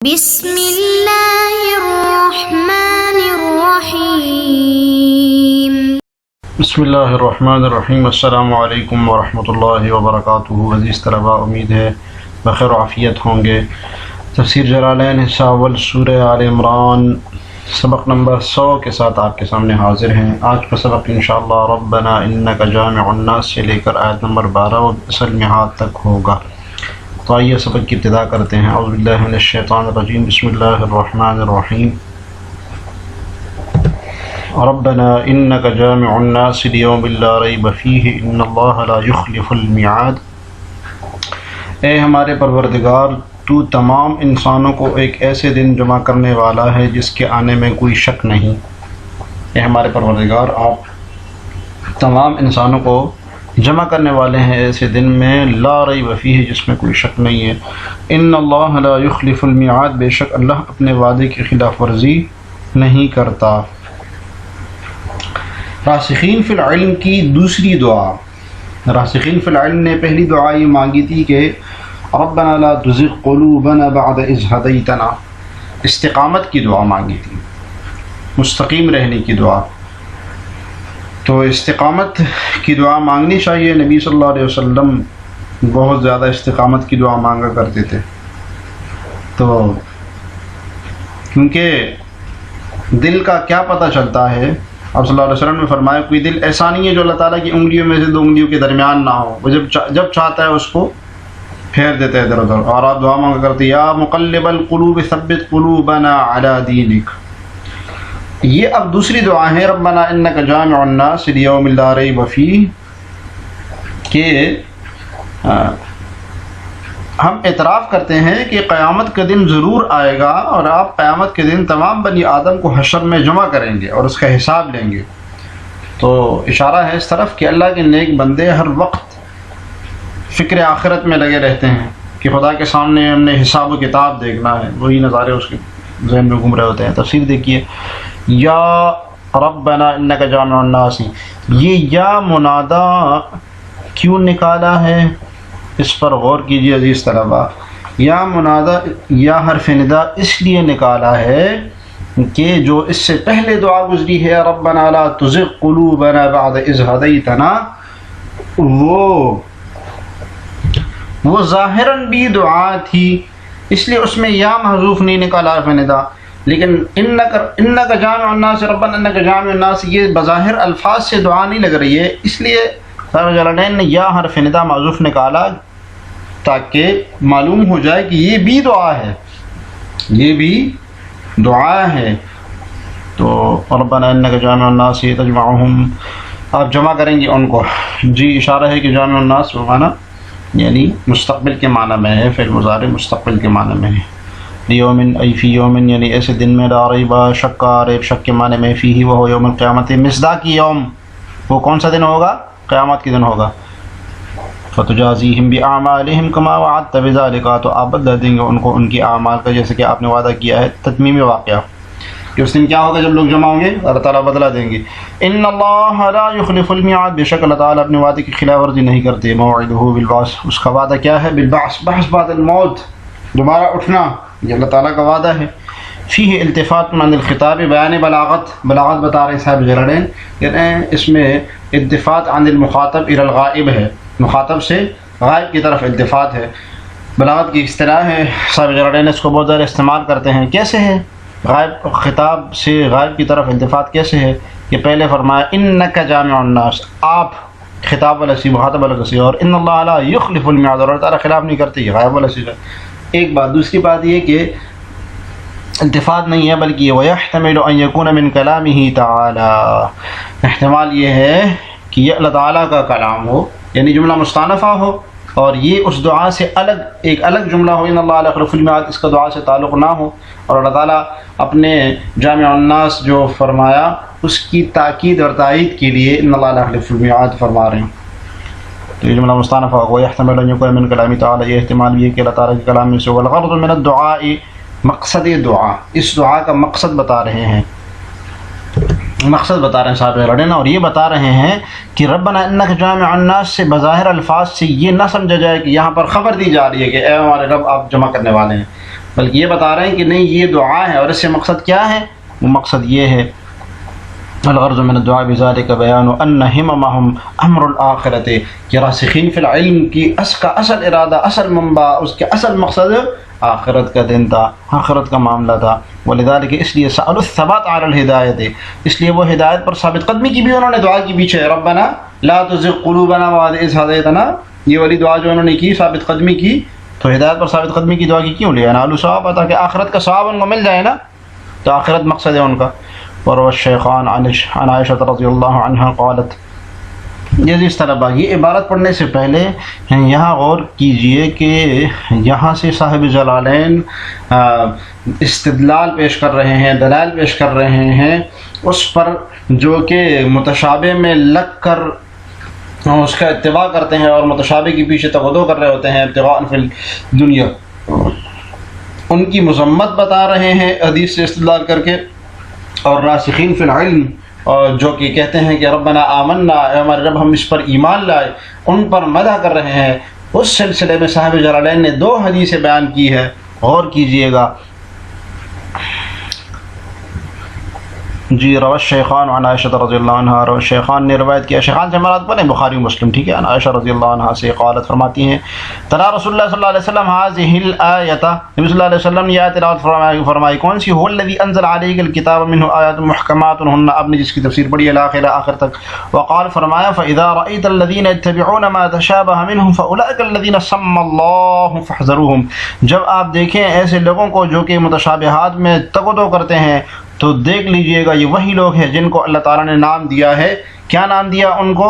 بسم اللہ الرحمن الرحیم۔ بسم اللہ الرحمن الرحیم۔ السلام علیکم ورحمۃ اللہ وبرکاتہ۔ عزیز طلباء، امید ہے بخیر و عافیت ہوں گے۔ تفسیر جلالین حصہ اول سورہ آل عمران سبق نمبر 100 کے ساتھ آپ کے سامنے حاضر ہیں۔ آج کا سبق انشاءاللہ ربنا انک جامع الناس سے لے کر آیت نمبر 12 و اصل میعاد تک ہوگا۔ تو آئیے سبق کی ابتدا کرتے ہیں۔ اعوذ باللہ من الشیطان الرجیم، بسم اللہ الرحمن الرحیم۔ ربنا انک جامع الناس لیوم لا ریب فیہ ان اللہ لا یخلف الميعاد۔ اے ہمارے پروردگار، تو تمام انسانوں کو ایک ایسے دن جمع کرنے والا ہے جس کے آنے میں کوئی شک نہیں۔ اے ہمارے پروردگار، آپ تمام انسانوں کو جمع کرنے والے ہیں ایسے دن میں لا ریب فیہ، جس میں کوئی شک نہیں ہے۔ ان اللہ لا یخلف الميعاد، بے شک اللہ اپنے وعدے کی خلاف ورزی نہیں کرتا۔ راسخین فی العلم کی دوسری دعا۔ راسخین فی العلم نے پہلی دعا یہ مانگی تھی کہ ربنا لا تزغ قلوبنا بعد اذ ہدیتنا، استقامت کی دعا مانگی تھی، مستقیم رہنے کی دعا۔ تو استقامت کی دعا مانگنی چاہیے۔ نبی صلی اللہ علیہ وسلم بہت زیادہ استقامت کی دعا مانگا کرتے تھے، تو کیونکہ دل کا کیا پتہ چلتا ہے۔ آپ صلی اللہ علیہ وسلم نے فرمایا کوئی دل ایسا نہیں ہے جو اللہ تعالیٰ کی انگلیوں میں سے دو انگلیوں کے درمیان نہ ہو، وہ جب چاہتا ہے اس کو پھیر دیتا ہے ادھر ادھر۔ اور آپ دعا مانگا کرتے یا مقلب القلوب ثبت قلوبنا علی دینک۔ یہ اب دوسری دعا ہے ربنا انک جامع الناس لیوم لا ریب فیہ، کہ ہم اعتراف کرتے ہیں کہ قیامت کا دن ضرور آئے گا اور آپ قیامت کے دن تمام بنی آدم کو حشر میں جمع کریں گے اور اس کا حساب لیں گے۔ تو اشارہ ہے اس طرف کہ اللہ کے نیک بندے ہر وقت فکر آخرت میں لگے رہتے ہیں کہ خدا کے سامنے ہم نے حساب و کتاب دیکھنا ہے، وہی نظارے اس کے ذہن میں گھوم رہے ہوتے ہیں۔ تفسیر دیکھیے، یا ربنا انک جامع الناس، یہ یا منادا کیوں نکالا ہے، اس پر غور کیجیے عزیز طلباء۔ یا منادا یا حرف ندا اس لیے نکالا ہے کہ جو اس سے پہلے دعا گزری ہے ربنا لا تزغ قلوبنا بعد اذ ہدیتنا، وہ ظاہراً بھی دعا تھی، اس لیے اس میں یا محذوف نہیں نکالا حرف ندا۔ لیکن انک جامع الناس، ربنا انک جامع الناس، یہ بظاہر الفاظ سے دعا نہیں لگ رہی ہے، اس لیے صاحب جلالین نے یا حرف ندا معذوف نکالا تاکہ معلوم ہو جائے کہ یہ بھی دعا ہے، یہ بھی دعا ہے۔ تو ربنا انک جامع الناس تجمعہم، آپ جمع کریں گے ان کو۔ جی اشارہ ہے کہ جامع الناس معنی یعنی مستقبل کے معنی میں ہے، فعل مضارع مستقبل کے معنی میں ہے۔ یومن ای فی یومن، یعنی ایسے دن میں لا ریب شک ریب شک کے معنی میں فیہ وہ یوم القیامت، مصداقی یوم، وہ کون سا دن ہوگا؟ قیامت کے دن ہوگا۔ فتجازیہم باعمالہم کما وعدت بذلک، تو آپ بدلہ دیں گے ان کو ان کی اعمال کا جیسے کہ آپ نے وعدہ کیا ہے۔ تتمیم واقعہ کہ اس دن کیا ہوگا جب لوگ جمع ہوں گے، اللہ تعالیٰ بدلہ دیں گے۔ ان اللہ لا یخلف الميعاد، بے شک اللہ تعالیٰ اپنے وعدے کی خلاف ورزی نہیں کرتے۔ موعدہ بالبعث، اس کا وعدہ کیا ہے؟ بالبعث، بحث بعد الموت، دوبارہ اٹھنا، یہ اللہ تعالیٰ کا وعدہ ہے۔ فیہ التفات عن الخطاب، بیان بلاغت بتا رہے صاحب جلالین، یعنی اس میں التفات عن المخاطب الی الغائب ہے، مخاطب سے غائب کی طرف التفات ہے۔ بلاغت کی اصطلاح ہے، صاحب جلالین اس کو بہت زیادہ استعمال کرتے ہیں۔ کیسے ہے غائب خطاب سے غائب کی طرف التفات کیسے ہے؟ کہ پہلے فرمایا انک جامع الناس، آپ خطاب والا سی مخاطب والا سی، اور ان اللہ لا یخلف الميعاد، اور اللہ تعالیٰ خلاف نہیں کرتے، یہ غائب والا سی۔ ایک بات، دوسری بات یہ کہ التفات نہیں ہے بلکہ یہ وَيَحْتَمِلُ أَن يَكُونَ مِن كَلَامِهِ تَعَالَى، احتمال یہ ہے کہ یہ اللہ تعالیٰ کا کلام ہو، یعنی جملہ مستانفہ ہو، اور یہ اس دعا سے ایک الگ جملہ ہو، ان اللہ لا یخلف الميعاد، اس کا دعا سے تعلق نہ ہو، اور اللہ تعالیٰ اپنے جامع الناس جو فرمایا اس کی تاکید اور تائید کے لیے ان اللہ لا یخلف الميعاد فرما رہے ہیں۔ تو یہ جملہ مستانفہ ہو، وَيَحْتَمِلُ أَن يَكُونَ مِن كَلَامِ تَعَالَى، یہ احتمال بھی ہے کہ اللہ تعالیٰ کے کلام میں سے۔ وَالْغَرْضُ مِنَ الدُّعَاءِ، مقصد دعا، اس دعا کا مقصد بتا رہے ہیں، صاحب لڑنا، اور یہ بتا رہے ہیں کہ ربنا انک جامع الناس سے بظاہر الفاظ سے یہ نہ سمجھا جائے کہ یہاں پر خبر دی جا رہی ہے کہ اے ہمارے رب آپ جمع کرنے والے ہیں، بلکہ یہ بتا رہے ہیں کہ نہیں یہ دعا ہے، اور اس سے مقصد کیا ہے؟ وہ مقصد یہ ہے الغرض من الدعاء بذلك بیان ان ہممہم امر الآخرت، کہ راسخین فی العلم کی کا اصل ارادہ، اصل منبع، اس کے اصل مقصد آخرت کا دن تھا، آخرت کا معاملہ تھا. ولذلك اس لیے سألوا الثبات علی الہدایت، اس لیے وہ ہدایت پر ثابت قدمی کی بھی انہوں نے دعا کی پیچھے ربنا لا تزغ قلوبنا بعد اذ ہدیتنا، یہ والی دعا جو انہوں نے کی ثابت قدمی کی، تو ہدایت پر ثابت قدمی کی دعا کی کیوں لیا؟ نالو ثواب، تاکہ آخرت کا ثواب ان کو مل جائے نا، تو آخرت مقصد ہے ان کا. وروى الشيخان عن عائشة رضی اللہ عنہا قالت، یہ اس طرح یہ عبارت پڑھنے سے پہلے یہاں غور کیجئے کہ یہاں سے صاحب جلالین استدلال پیش کر رہے ہیں، دلائل پیش کر رہے ہیں اس پر جو کہ متشابہ میں لگ کر اس کا اتباع کرتے ہیں اور متشابہ کے پیچھے تغدو کر رہے ہوتے ہیں ابتغاء فی الدنیا. ان کی مذمت بتا رہے ہیں حدیث سے استدلال کر کے، اور راسخین فی العلم اور جو کہ کہتے ہیں کہ ربنا آمنا، اے ہمارے رب ہم اس پر ایمان لائے، ان پر مدح کر رہے ہیں. اس سلسلے میں صاحب جلالین نے 2 حدیثیں بیان کی ہے، غور کیجئے گا. جی روى الشیخان عن عائشہ رضی اللہ عنہ، روى شیخان نے روایت کیا، شیخان سے مراد پڑھیں بخاری و مسلم، ٹھیک ہے. عن عائشہ رضی اللہ عنہ سے قالت، فرماتی ہیں تلا رسول اللہ صلی اللہ علیہ وسلم هذه الآیۃ، نبی صلی اللہ علیہ وسلم یہ آیت تلاوت فرمائی، کون سی؟ هو الذی انزل علیک الکتاب منه آیات محکمات ہن، آپ نے جس کی تفسیر پڑھی آخر تک. وقال، فرمایا فاذا رأیت الذین یتبعون ما تشابه منه فاولئک الذین سمى اللہ فاحذروهم، جب آپ دیکھیں ایسے لوگوں کو جو کہ متشابہات میں تقدو کرتے ہیں تو دیکھ لیجئے گا یہ وہی لوگ ہیں جن کو اللہ تعالیٰ نے نام دیا ہے. کیا نام دیا ان کو؟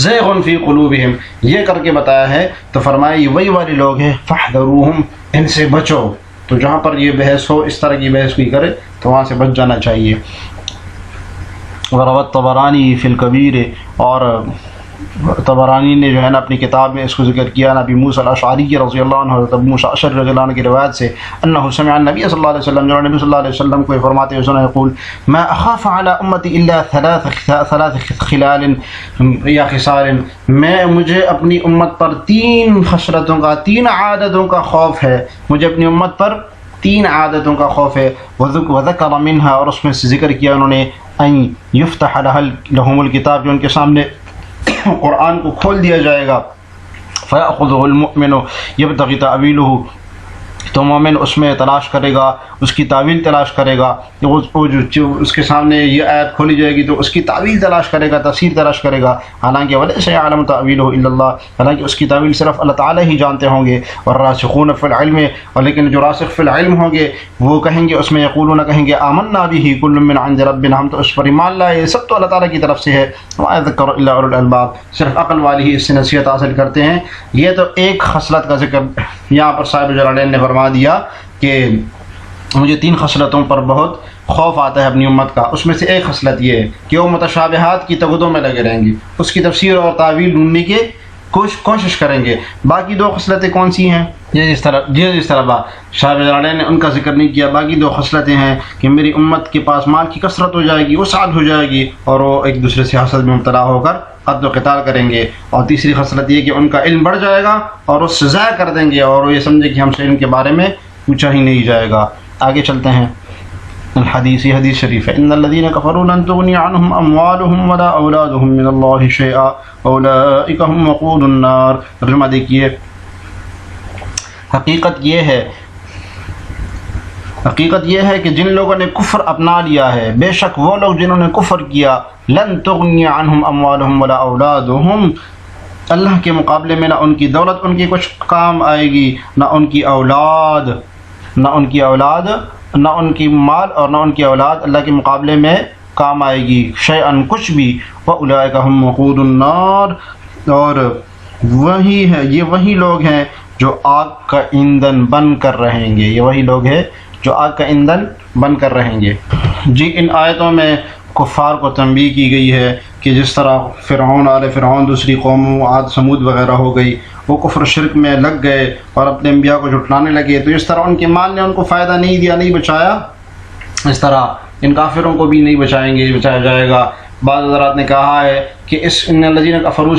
زیغ فی قلوبہم، یہ کر کے بتایا ہے. تو فرمایا یہ وہی والے لوگ ہیں، فاحذروہم، ان سے بچو. تو جہاں پر یہ بحث ہو، اس طرح کی بحث کوئی کرے تو وہاں سے بچ جانا چاہیے. وروى الطبرانی فی الکبیر، اور طبرانی نے جو ہے نا اپنی کتاب میں اس کو ذکر کیا نبی موسیٰ الاشعری رضی اللہ عنہ، حضرت ابو موسیٰ الاشعری رضی اللہ عنہ کی روایت سے، انہ سمع النبی صلی اللہ علیہ وسلم، جو نبی صلی اللہ علیہ وسلم کو فرماتے ہوئے سنا، یقول ما اخاف علی امتی الا ثلاث خلال یا خصال، مجھے اپنی امت پر 3 خصلتوں کا، 3 عادتوں کا خوف ہے، مجھے اپنی امت پر 3 عادتوں کا خوف ہے. وذکر منها، اور اس میں سے ذکر کیا انہوں نے، ان یفتح لهم الکتاب، جو ان کے سامنے قرآن کو کھول دیا جائے گا، فَيَأْخُذُهُ الْمُؤْمِنُ يَبْتَغِي تَأْوِيلُهُ، تو مومن اس میں تلاش کرے گا، اس کی تعویل تلاش کرے گا. وہ جو اس کے سامنے یہ آیت کھولی جائے گی تو اس کی تعویل تلاش کرے گا، تفسیر تلاش کرے گا. حالانکہ وَلَيْسَ يَعْلَمُ تَأْوِيلُهُ إِلَّا اللَّهُ، حالانکہ اس کی تعویل صرف اللہ تعالیٰ ہی جانتے ہوں گے. وَالرَّاسِخُونَ فِي الْعِلْمِ، اور لیکن جو راسخ فی العلم ہوں گے وہ کہیں گے، اس میں یقولون، کہیں گے آمنا بِهِ كُلٌّ مِّنْ عِندِ رَبِّنَا، ہم تو اس پر ایمان لائے، سب تو اللہ تعالیٰ کی طرف سے ہے. وَمَا يَذَّكَّرُ إِلَّا أُولُو الْأَلْبَابِ، صرف عقل والی ہی اس سے نصیحت حاصل کرتے ہیں. یہ تو ایک خصلت کا ذکر یہاں پر صاحب جلالین نے فرما دیا کہ مجھے 3 خصلتوں پر بہت خوف آتا ہے اپنی امت کا. اس میں سے ایک خصلت یہ ہے کہ وہ متشابہات کی تغدوں میں لگے رہیں گی، اس کی تفسیر اور تعویل ڈھونڈنے کی کوشش کریں گے. باقی 2 خصلتیں کون سی ہیں؟ جس طرح شاہ جلالین نے ان کا ذکر نہیں کیا. باقی 2 خصلتیں ہیں کہ میری امت کے پاس مال کی کثرت ہو جائے گی، وسعت ہو جائے گی، اور وہ ایک دوسرے سے حسد میں مبتلا ہو کر قتل و قتال کریں گے. اور تیسری خصلت یہ کہ ان کا علم بڑھ جائے گا اور اس سے ضائع کر دیں گے، اور وہ یہ سمجھے کہ ہم سے علم کے بارے میں پوچھا ہی نہیں جائے گا. آگے چلتے ہیں. الحدیث، یہ حدیث شریف ہے، ان الذین کفروا لن تغنی عنہم اموالہم ولا اولادہم من اللہ شیئا اولئک هم وقود النار. ترجمہ دیکھیے، حقیقت یہ ہے کہ جن لوگوں نے کفر اپنا لیا ہے، بے شک وہ لوگ جنہوں نے کفر کیا، لن تغنی عنہم اموالہم ولا اولادہم، اللہ کے مقابلے میں نہ ان کی دولت ان کی کچھ کام آئے گی، نہ ان کی اولاد، نہ ان کی مال اور نہ ان کی اولاد اللہ کے مقابلے میں کام آئے گی، شیئن کچھ بھی. وَأُولَئِكَ هُمْ وَقُودُ النَّارِ، اور یہ وہی لوگ ہیں جو آگ کا ایندھن بن کر رہیں گے. یہ وہی لوگ ہیں جو آگ کا ایندھن بن کر رہیں گے. جی ان آیتوں میں کفار کو تنبیہ کی گئی ہے کہ جس طرح فرعون، آل فرعون، دوسری قوموں عاد سمود وغیرہ ہو گئی، وہ کفر شرک میں لگ گئے اور اپنے انبیاء کو جھٹلانے لگے، تو اس طرح ان کے مال نے ان کو فائدہ نہیں دیا، نہیں بچایا، اس طرح ان کافروں کو بھی نہیں بچایا جائے گا. بعض حضرات نے کہا ہے کہ اس ان الذین کفروا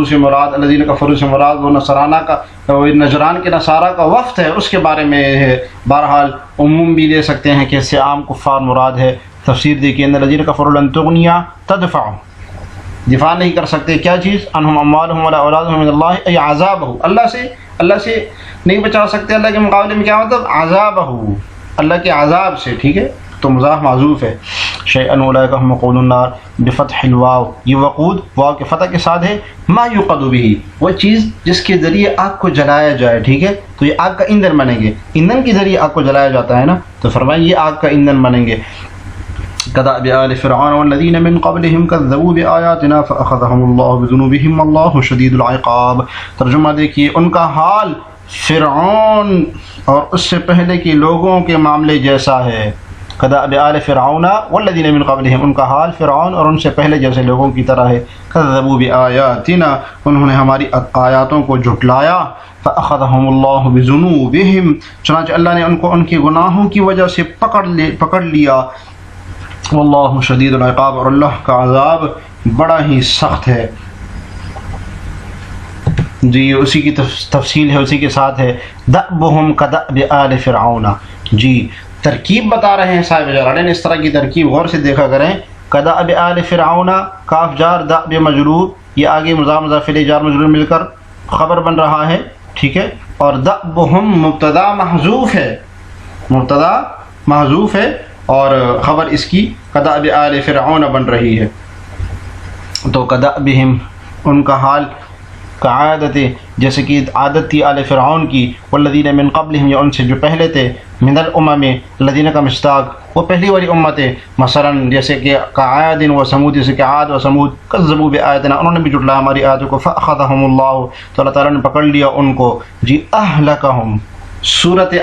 سے مراد الذین کفروا سے مراد وہ نصرانہ کا نجران کے نصارہ کا وفد ہے، اس کے بارے میں ہے۔ بہرحال عموم بھی لے سکتے ہیں کہ اس سے عام کفار مراد ہے۔ تفسیر دیکھیے ان الذین کفروا لن تغنی تدفع، دفاع نہیں کر سکتے کیا چیز، انہم اموالہم ولا اولادہم من اللہ ای عذابہ، اللہ سے نہیں بچا سکتے، اللہ کے مقابلے میں کیا مطلب عذابہ، اللہ کے عذاب سے، ٹھیک ہے، تو مضاف معذوف ہے۔ شیئن اولئک هم وقود النار بفتح الواو، یہ وقود واو کے فتح کے ساتھ ہے، ما یوقد به، وہ چیز جس کے ذریعے آگ کو جلایا جائے، ٹھیک ہے، تو یہ آگ کا ایندھن بنیں گے، ایندھن کے ذریعے آگ کو جلایا جاتا ہے نا، تو فرمائیں یہ آگ کا ایندھن بنیں گے۔ كدأب آل فرعون والذين من قبلهم كذبوا بآياتنا فأخذهم الله بذنوبهم والله شديد العقاب۔ ترجمہ دیکھیے، ان کا حال فرعون اور اس سے پہلے کے لوگوں کے معاملے جیسا ہے۔ كدأب آل فرعون والذين من قبلهم، ان کا حال فرعون اور ان سے پہلے جیسے لوگوں کی طرح ہے۔ كذبوا بآياتنا، انہوں نے ہماری آیاتوں کو جھٹلایا۔ فأخذهم الله بذنوبهم، چنانچہ اللہ نے ان کو ان کے گناہوں کی وجہ سے پکڑ لیا۔ واللہ شدید العقاب، اور اللہ کا عذاب بڑا ہی سخت ہے۔ جی اسی کی تفصیل ہے، اسی کے ساتھ ہے دأبهم كدأب آل فرعون۔ جی ترکیب بتا رہے ہیں صاحب جلالین، اس طرح کی ترکیب غور سے دیکھا کریں۔ كدأب آل فرعون، کاف جار دأب مجرور، یہ آگے مضاف مضاف الیہ جار مجرور مل کر خبر بن رہا ہے، ٹھیک ہے، اور دأبهم مبتدا محذوف ہے اور خبر اس کی كدأب آل فرعون بن رہی ہے۔ تو كدأبهم، ان کا حال کا عادت، جیسے کہ عادت تھی آل فرعون کی، والذین من قبلہم، یا ان سے جو پہلے تھے، من الامم، الذین کا مشتاق وہ پہلی والی امت ہے، مثلا جیسے کہ عاد و سمود، جیسے کہ عاد و سمود، کذبوا بآیاتنا، انہوں نے بھی جھٹلایا ہماری آیاتوں کو، فأخذہم اللہ، تو اللہ تعالیٰ نے پکڑ لیا ان کو۔ جی اہلکہم، سورۃ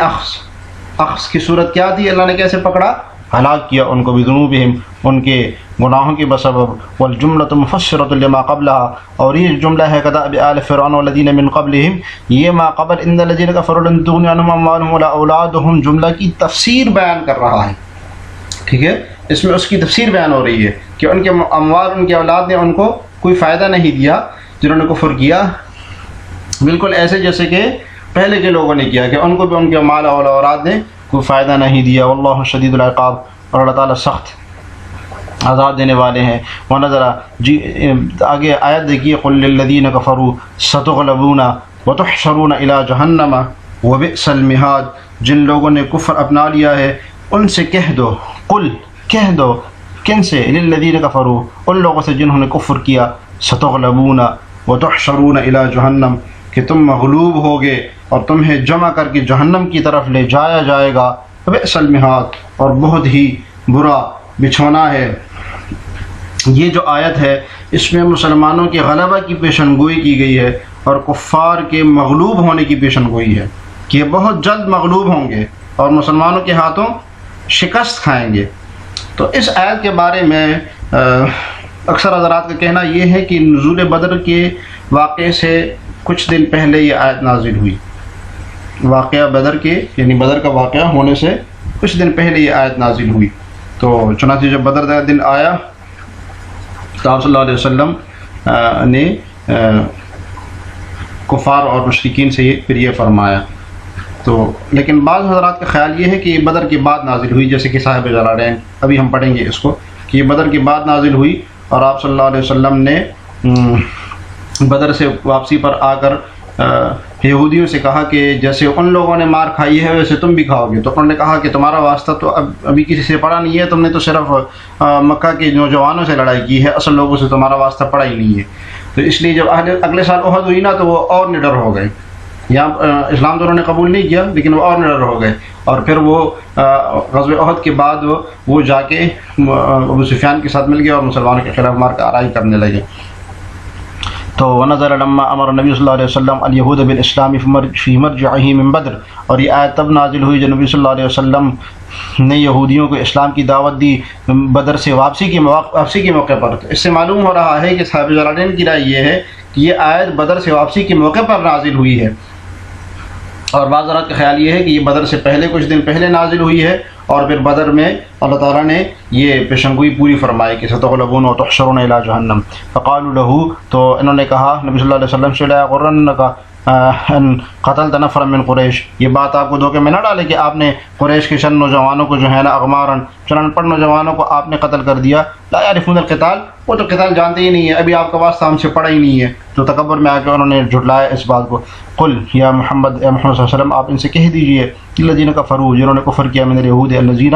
اخذ کی صورت کیا تھی، اللہ نے کیسے پکڑا، ہلاک کیا ان کو، بذنوبہم، ان کے گناہوں کے بسبب، والجملۃ مفسرۃ لما قبلها، اور یہ جملہ ہے كدأب آل فرعون والذین من قبلہم، یہ ما قبل ان الذین کفروا لن تغنی عنہم اموالہم ولا اولادہم جملہ کی تفسیر بیان کر رہا ہے، ٹھیک ہے، اس میں اس کی تفسیر بیان ہو رہی ہے کہ ان کے اموال، ان کے اولاد نے ان کو کوئی فائدہ نہیں دیا جنہوں نے کفر کیا، بالکل ایسے جیسے کہ پہلے کے لوگوں نے کیا، کہ ان کو بھی ان کے مال اور اولاد نے کوئی فائدہ نہیں دیا۔ واللہ شدید العقاب، اور اللہ تعالیٰ سخت عذاب دینے والے ہیں۔ ونظر، جی آگے آیت دیکھیے، قل للذین کفروا ستغلبون وتحشرون الی جہنم وبئس المہاد، جن لوگوں نے کفر اپنا لیا ہے ان سے کہہ دو، قل کہہ دو، کن سے، للذین کفروا، ان لوگوں سے جنہوں نے کفر کیا، ستغلبون وتحشرون الی جہنم، کہ تم مغلوب ہوگے اور تمہیں جمع کر کے جہنم کی طرف لے جایا جائے گا، بئس المہاد، اور بہت ہی برا بچھونا ہے۔ یہ جو آیت ہے اس میں مسلمانوں کے غلبہ کی پیشن گوئی کی گئی ہے اور کفار کے مغلوب ہونے کی پیشن گوئی ہے، کہ یہ بہت جلد مغلوب ہوں گے اور مسلمانوں کے ہاتھوں شکست کھائیں گے۔ تو اس آیت کے بارے میں اکثر حضرات کا کہنا یہ ہے کہ نزول بدر کے واقعے سے کچھ دن پہلے یہ آیت نازل ہوئی، واقعہ بدر کے، یعنی بدر کا واقعہ ہونے سے کچھ دن پہلے یہ آیت نازل ہوئی۔ تو چنانچہ جب بدر کا دن آیا تو آپ صلی اللہ علیہ وسلم نے کفار اور مشرکین سے پھر یہ فرمایا۔ تو لیکن بعض حضرات کا خیال یہ ہے کہ یہ بدر کے بعد نازل ہوئی، جیسے کہ صاحب جلالین، ابھی ہم پڑھیں گے اس کو، کہ یہ بدر کے بعد نازل ہوئی اور آپ صلی اللہ علیہ وسلم نے بدر سے واپسی پر آ کر یہودیوں سے کہا کہ جیسے ان لوگوں نے مار کھائی ہے ویسے تم بھی کھاؤ گے۔ تو انہوں نے کہا کہ تمہارا واسطہ تو ابھی کسی سے پڑا نہیں ہے، تم نے تو صرف مکہ کے نوجوانوں سے لڑائی کی ہے، اصل لوگوں سے تمہارا واسطہ پڑا ہی نہیں ہے۔ تو اس لیے جب اگلے سال احد ہوئی نا تو وہ اور نڈر ہو گئے، یہاں اسلام تو انہوں نے قبول نہیں کیا لیکن وہ اور نڈر ہو گئے، اور پھر وہ غزوہ احد کے بعد وہ جا کے ابو سفیان کے ساتھ مل گئے اور مسلمانوں کے خلاف مار آرائی کرنے لگے۔ تو ونظر لما امر نبی صلی اللہ علیہ وسلم الیہود بالاسلام فی مرجعہ من بدر، اور یہ آیت تب نازل ہوئی جب نبی صلی اللہ علیہ وسلم نے یہودیوں کو اسلام کی دعوت دی بدر سے واپسی کے موقع پر۔ تو اس سے معلوم ہو رہا ہے کہ صحابہ جلالین کی رائے یہ ہے کہ یہ آیت بدر سے واپسی کے موقع پر نازل ہوئی ہے، اور بعض حضرات کا خیال یہ ہے کہ یہ بدر سے پہلے کچھ دن پہلے نازل ہوئی ہے، اور پھر بدر میں اللہ تعالیٰ نے یہ پیشنگوئی پوری فرمائی کہ ستغلبون وتحشرون الی جہنم فقالوا له، تو انہوں نے کہا نبی صلی اللہ علیہ وسلم سے لا یغرنک ان قتلت نفرا من قریش، یہ بات آپ کو دھوکے میں نہ ڈالے کہ آپ نے قریش کے چند نوجوانوں کو جو ہے نا اغمارن چند ان پڑھ نوجوانوں کو آپ نے قتل کر دیا، لا یعرفون القتال، وہ تو قتال جانتے ہی نہیں ہے، ابھی آپ کا واسطہ ہم سے پڑھا ہی نہیں ہے، تو تکبر میں آ کے انہوں نے جھٹلایا اس بات کو۔ قل یا محمد، اے محمد صلی اللہ علیہ وسلم آپ ان سے کہہ دیجئے الذین کفروا، جنہوں نے کفر کیا من الیہود الذین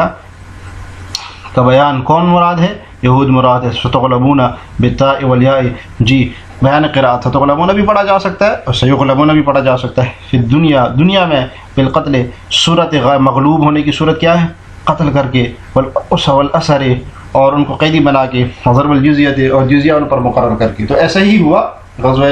کا بیان کون مراد ہے؟ یہود مراد ہے۔ ستغلبون بالتاء والیاء، جی بیان قرأت ستغلبون بھی پڑھا جا سکتا ہے اور سیغلبون بھی پڑھا جا سکتا ہے۔ فی الدنیا، دنیا میں، بالقتل، صورت مغلوب ہونے کی صورت کیا ہے؟ قتل کر کے، والاسر، اور ان کو قیدی بنا کے، ضرب الجزیۃ، اور جزیہ ان پر مقرر کر کے۔ تو ایسا ہی ہوا غزوہ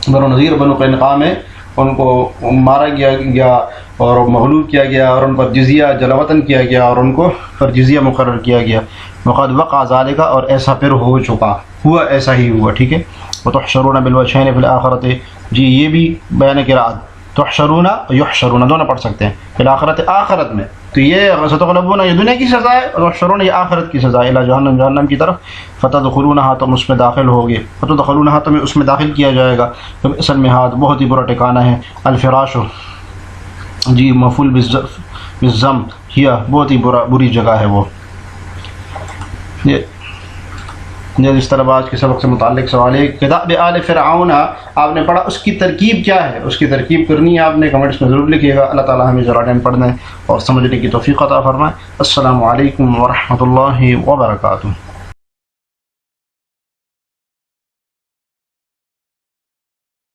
بنو نذیر بنو قینقاع میں، ان کو مارا گیا اور مغلوب کیا گیا اور ان پر جزیہ جلاوطن کیا گیا اور ان کو پر جزیہ مقرر کیا گیا۔ وقد وقع ذالک، اور ایسا پھر ہو چکا، ہوا ایسا ہی ہوا، ٹھیک ہے۔ وتحشرون بالوجہین فی الآخرۃ، جی یہ بھی بیان قرأت، تحشرون یحشرون دونوں پڑھ سکتے ہیں، فی الآخرۃ، آخرت میں، تو یہ ستغلبون یہ دنیا کی سزا ہے اور تحشرون یہ آخرت کی سزا ہے، الی جہنم، جہنم کی طرف، فتدخلونہا، تم اس میں داخل ہوگے، فتدخلونہا تمہیں اس میں داخل کیا جائے گا، بئس المہاد، بہت ہی برا ٹھکانہ ہے، الفراش، جی مفعول بالضم، ہی بہت ہی بری جگہ ہے وہ۔ یہ اس طرح آج کے سبق سے متعلق سوال ہے، کدأب آل فرعون آپ نے پڑھا، اس کی ترکیب کیا ہے؟ اس کی ترکیب کرنی ہے آپ نے، کمنٹس میں ضرور لکھیے گا۔ اللہ تعالیٰ ہمیں ذرا ٹائم پڑھنے اور سمجھنے کی توفیق عطا فرمائے۔ السلام علیکم ورحمۃ اللہ وبرکاتہ۔